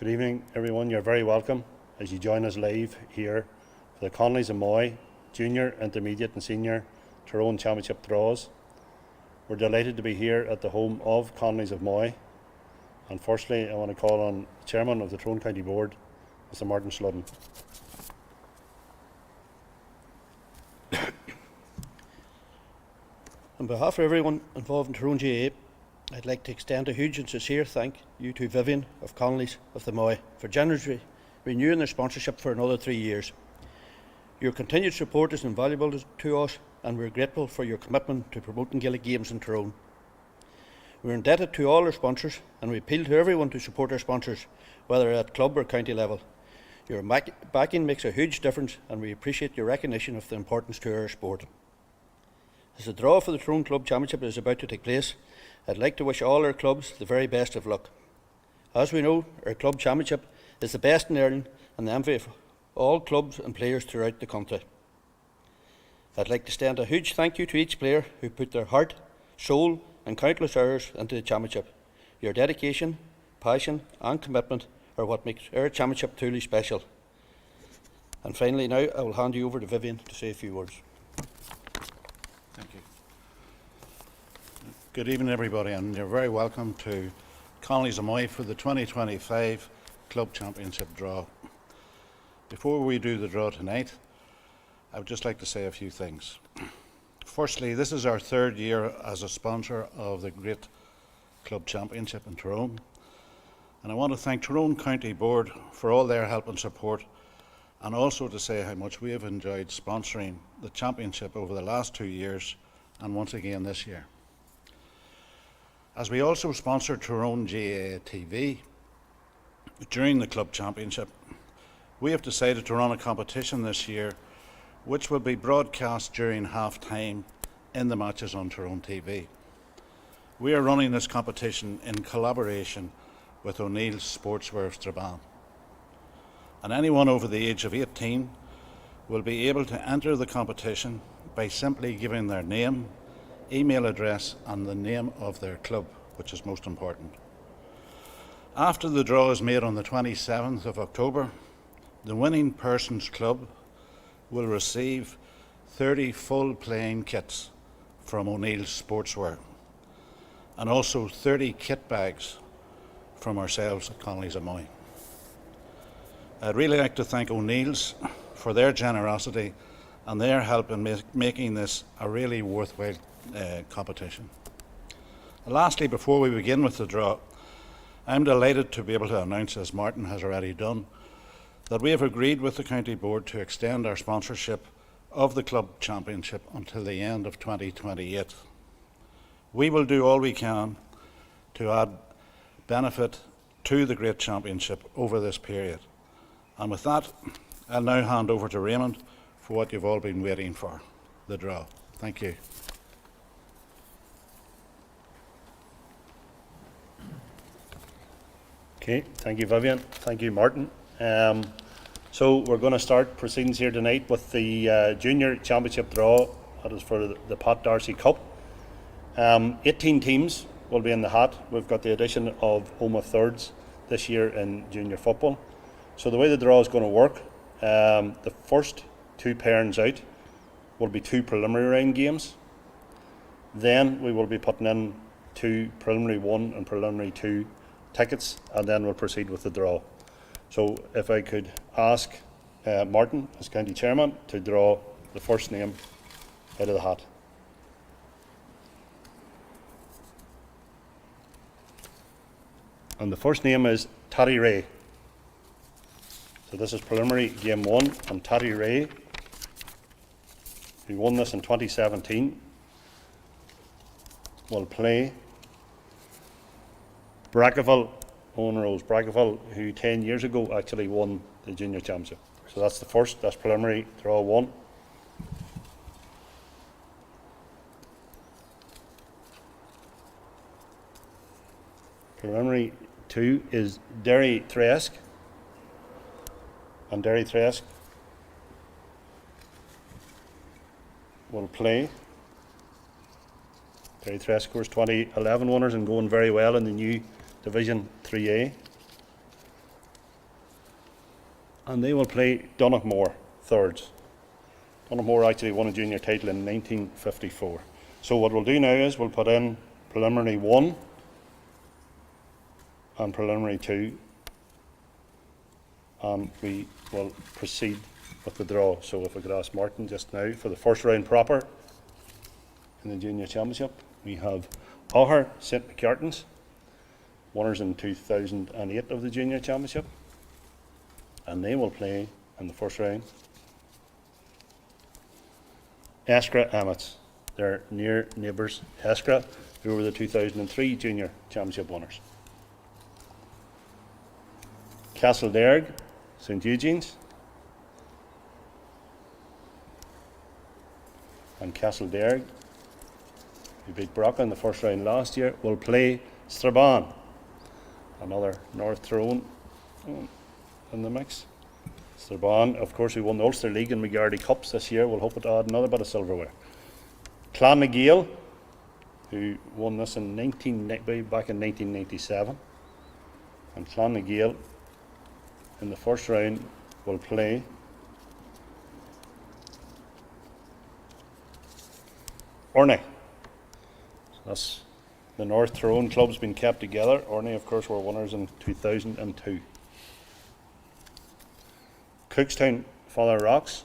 Good evening, everyone. You're very welcome as you join us live here for the Connollys of Moy Junior, Intermediate and Senior Tyrone Championship draws. We're delighted to be here at the home of Connollys of Moy. And firstly, I want to call on the Chairman of the Tyrone County Board, Mr. Martin Sludden. On behalf of everyone involved in Tyrone GAA, I'd like to extend a huge and sincere thank you to Vivian of Connollys of the Moy for generously renewing their sponsorship for another 3 years. Your continued support is invaluable to us, and we're grateful for your commitment to promoting Gaelic games in Tyrone. We're indebted to all our sponsors, and we appeal to everyone to support our sponsors, whether at club or county level. Your backing makes a huge difference, and we appreciate your recognition of the importance to our sport. As the draw for the Tyrone Club Championship is about to take place, I'd like to wish all our clubs the very best of luck. As we know, our club championship is the best in Ireland and the envy of all clubs and players throughout the country. I'd like to extend a huge thank you to each player who put their heart, soul and countless hours into the championship. Your dedication, passion and commitment are what makes our championship truly special. And finally now I will hand you over to Vivian to say a few words. Thank you. Good evening, everybody, and you're very welcome to Connollys of Moy for the 2025 Club Championship draw. Before we do the draw tonight, I would just like to say a few things. Firstly, this is our third year as a sponsor of the great Club Championship in Tyrone, and I want to thank Tyrone County Board for all their help and support, and also to say how much we have enjoyed sponsoring the championship over the last 2 years and once again this year. As we also sponsor Tyrone GAA TV during the club championship, we have decided to run a competition this year which will be broadcast during half time in the matches on Tyrone TV. We are running this competition in collaboration with O'Neill's Sportswear of Strabane, and anyone over the age of 18 will be able to enter the competition by simply giving their name, email address and the name of their club, which is most important. After the draw is made on the 27th of October, the winning person's club will receive 30 full playing kits from O'Neill's Sportswear and also 30 kit bags from ourselves at Connollys of Moy. I'd really like to thank O'Neill's for their generosity and their help in making this a really worthwhile competition. And lastly, before we begin with the draw, I'm delighted to be able to announce, as Martin has already done, that we have agreed with the County Board to extend our sponsorship of the Club Championship until the end of 2028. We will do all we can to add benefit to the great championship over this period. And with that, I'll now hand over to Raymond for what you've all been waiting for, the draw. Thank you. Okay, thank you, Vivian. Thank you, Martin. So we're going to start proceedings here tonight with the Junior Championship draw. That is for the Pat Darcy Cup. 18 teams will be in the hat. We've got the addition of Oma thirds this year in junior football. So the way the draw is going to work, the first 2 pairings out will be 2 preliminary round games. Then we will be putting in 2 preliminary 1 and preliminary 2 tickets, and then we'll proceed with the draw. So if I could ask Martin, as County Chairman, to draw the first name out of the hat. And the first name is Taddy Ray. So this is preliminary game 1, and Taddy Ray, who won this in 2017, will play Brackerville, Owen Rose Brackerville, who 10 years ago actually won the junior championship. So that's the first, that's preliminary draw 1. Preliminary 2 is Derry Thresk, and Derry Thresk will play. Derry Thresk, of course, 2011 winners and going very well in the new Division 3A. and they will play Donaghmore thirds. Donaghmore actually won a junior title in 1954. So what we'll do now is we'll put in preliminary 1 and preliminary 2, and we will proceed with the draw. So if we could ask Martin just now for the first round proper in the junior championship, we have Aughar St McCartans, winners in 2008 of the junior championship, and they will play in the first round Eskra Amets, their near neighbours Eskra, who were the 2003 junior championship winners. Castlederg, St Eugene's, and Castlederg, who beat Brock in the first round last year, will play Strabane, another North Tyrone in the mix. Strabane, of course, who won the Ulster League and McGardy Cups this year, will hope to add another bit of silverware. Clonmagale, who won this back in 1997, and Clonmagale in the first round will play Orkney. So that's the North Tyrone clubs been kept together. Orkney, of course, were winners in 2002. Cookstown Father Rocks,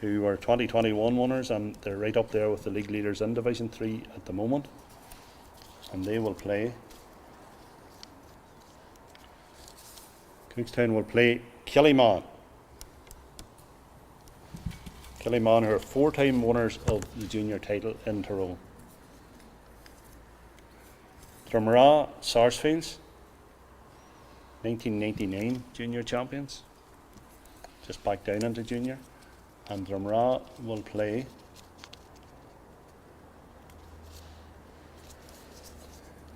who were 2021 winners, and they're right up there with the league leaders in Division 3 at the moment. And they will play. Cookstown will play Killyman. Killyman, who are 4-time winners of the junior title in Tyrone. Drumragh Sarsfields, 1999 junior champions, just back down into junior. And Drumragh will play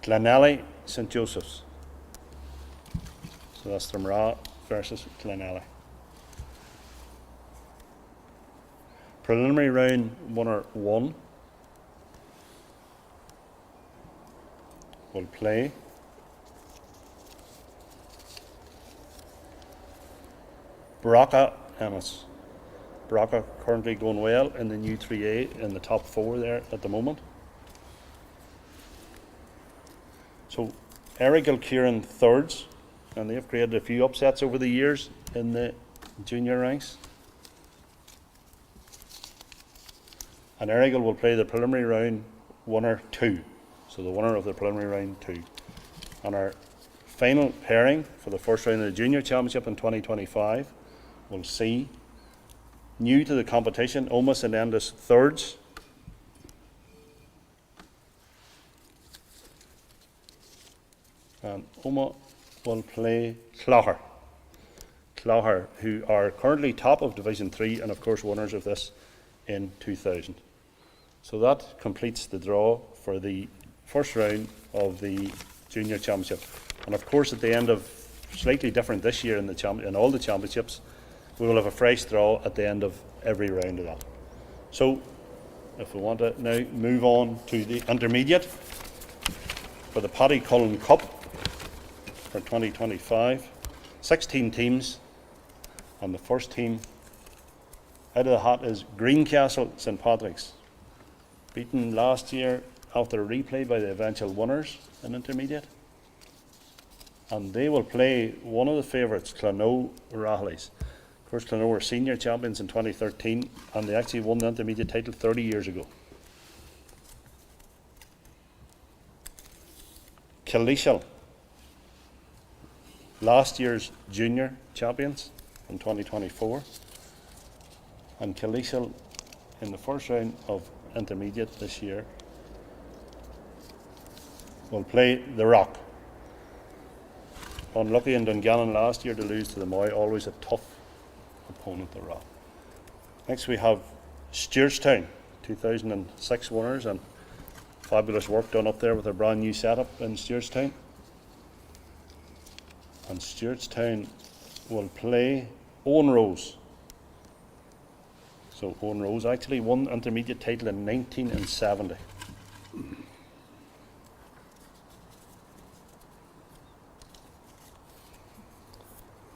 Glenelly St Joseph's. So that's Drumragh versus Glenelly. Preliminary round winner 1 will play Baraka Ennis. Baraka currently going well in the new 3A in the top 4 there at the moment. So Errigal Kieran thirds, and they've created a few upsets over the years in the junior ranks. And Errigal will play the preliminary round winner 2. So the winner of the preliminary round 2. And our final pairing for the first round of the junior championship in 2025 will see new to the competition Omas and Endis thirds, and Oma will play Clogher. Clogher, who are currently top of Division 3 and of course winners of this in 2000. So that completes the draw for the first round of the junior championship. And of course at the end of, slightly different this year in all the championships, we will have a fresh draw at the end of every round of that. So if we want to now move on to the intermediate for the Paddy Cullen Cup for 2025, 16 teams, and the first team out of the hat is Greencastle St Patrick's, beaten last year after a replay by the eventual winners in intermediate, and they will play one of the favourites, Clonnow Rahleys. Of course, Clonnow were senior champions in 2013, and they actually won the intermediate title 30 years ago. Killishall, last year's junior champions in 2024, and Killishall in the first round of intermediate this year will play the Rock. Unlucky in Dungannon last year to lose to the Moy, always a tough opponent, the Rock. Next we have Stewartstown, 2006 winners, and fabulous work done up there with a brand new setup in Stewartstown. And Stewartstown will play Owen Rose. So Owen Rose actually won the intermediate title in 1970.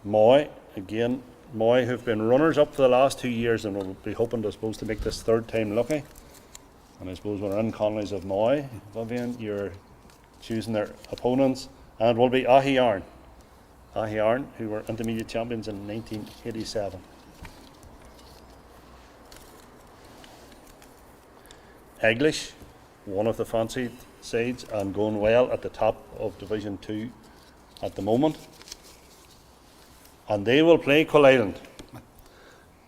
Moy, again, Moy, who've been runners-up for the last 2 years and will be hoping, I suppose, to make this third time lucky. And I suppose we're in Connollys of Moy. Vivian, you're choosing their opponents. And it will be Ahiarn, who were intermediate champions in 1987. Eglish, one of the fancied sides and going well at the top of Division 2 at the moment. And they will play Connollys.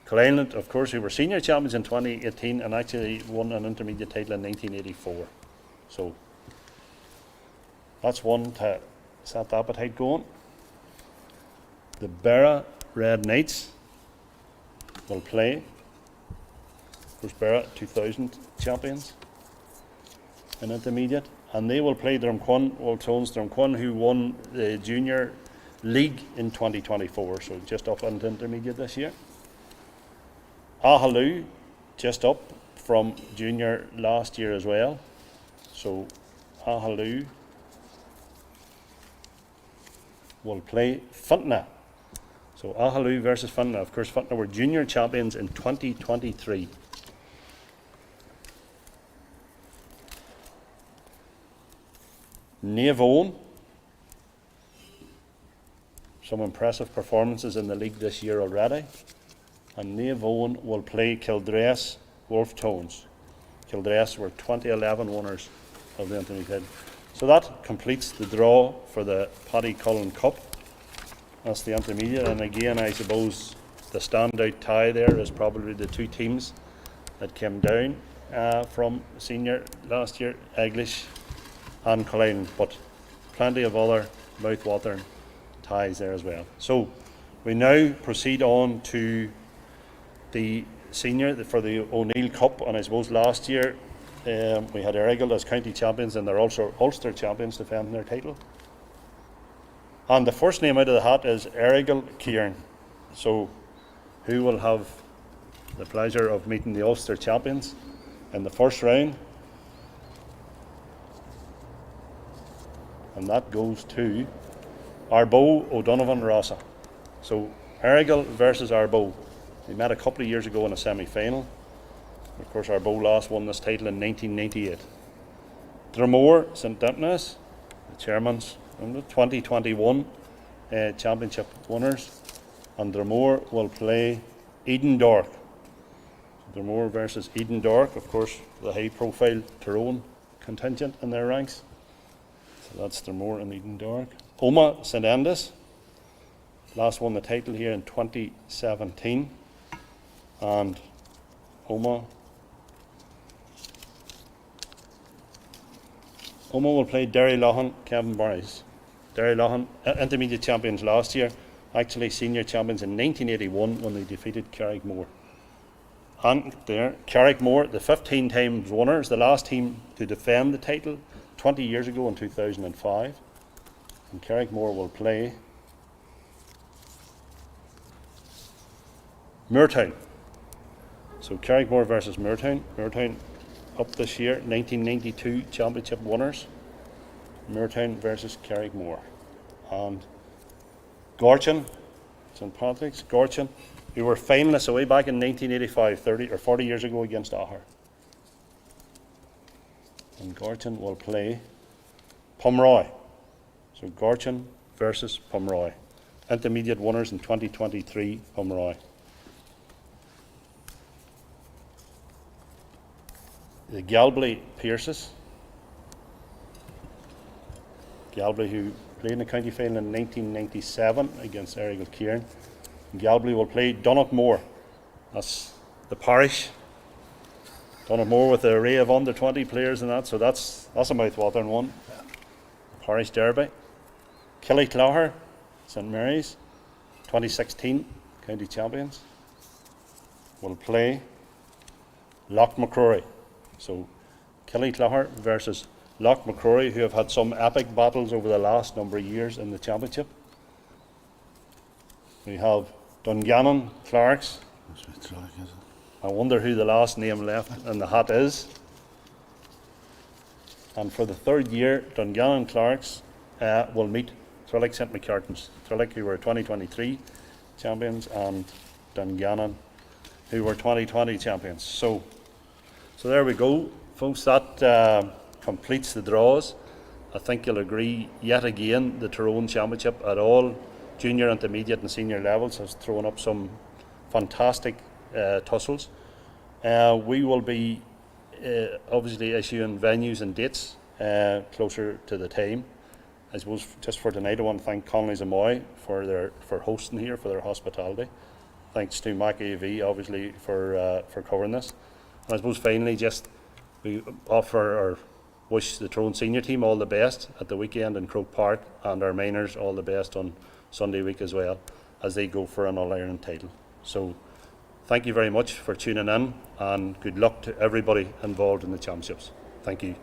Connollys, of course, who were senior champions in 2018 and actually won an intermediate title in 1984. So that's one to set the appetite going. The Berra Red Knights will play. Of course, Berra 2000 champions in intermediate. And they will play Drumquan, Old Tones Drumquan, who won the junior league in 2024, so just up into intermediate this year. Ahaloo, just up from junior last year as well. So Ahaloo will play Funtna. So Ahaloo versus Funtna. Of course, Funtna were junior champions in 2023. Navan, some impressive performances in the league this year already. And Navan will play Kildress Wolf Tones. Kildress were 2011 winners of the intermediate. So that completes the draw for the Paddy Cullen Cup. That's the intermediate. And again, I suppose the standout tie there is probably the two teams that came down from senior last year, Eglish and Connollys, but plenty of other mouth-watering ties there as well. So we now proceed on to the senior for the O'Neill Cup, and I suppose last year we had Errigal as county champions, and they're also Ulster champions defending their title. And the first name out of the hat is Errigal Kieran. So who will have the pleasure of meeting the Ulster champions in the first round? And that goes to Arbo O'Donovan Rossa. So Errigal versus Arbo. They met a couple of years ago in a semi-final. Of course, Arbo last won this title in 1998. Dromore St Denis, the chairman's, the 2021 championship winners. And Dromore will play Eden Dork. Dromore versus Eden Dork, of course, the high-profile Tyrone contingent in their ranks. So that's Dromore and Eden Dork. Oma St Endes last won the title here in 2017, and Oma will play Derry Lohan, Kevin Barry's. Derry Lohan, intermediate champions last year, actually senior champions in 1981 when they defeated Carrickmore. And there, Carrickmore, the 15 times winners, the last team to defend the title 20 years ago in 2005. And Carrickmore will play Muirtown. So Carrickmore versus Muirtown. Muirtown up this year, 1992 championship winners. Muirtown versus Carrickmore. And Gorchin, St Patrick's, Gorchin, who were finalists away back in 1985, 30 or 40 years ago against Ahar. And Gorchin will play Pomroy. So Gorchin versus Pomroy. Intermediate winners in 2023, Pomroy. The Galbly Pierces. Galbly, who played in the county final in 1997 against Errigal Kieran. Galbly will play Donnockmore. That's the parish. Donnockmore with an array of under 20 players and that, so that's a mouth-watering one. Parish Derby. Killyclogher, St Mary's, 2016 county champions, will play Loch McCrory. So Killyclogher versus Loch McCrory, who have had some epic battles over the last number of years in the championship. We have Dungannon Clarks. I wonder who the last name left in the hat is. And for the third year, Dungannon Clarks will meet Thrillick St McCartans. Thrillick, who were 2023 champions, and Dungannon, who were 2020 champions. So there we go, folks. That completes the draws. I think you'll agree, yet again, the Tyrone Championship at all junior, intermediate and senior levels has thrown up some fantastic tussles. We will be obviously issuing venues and dates closer to the time. I suppose just for tonight, I want to thank Connollys of Moy for hosting here, for their hospitality. Thanks to Mackie AV, obviously, for covering this. And I suppose finally, just we offer or wish the Tyrone senior team all the best at the weekend in Croke Park, and our minors all the best on Sunday week as well, as they go for an All-Ireland title. So thank you very much for tuning in, and good luck to everybody involved in the championships. Thank you.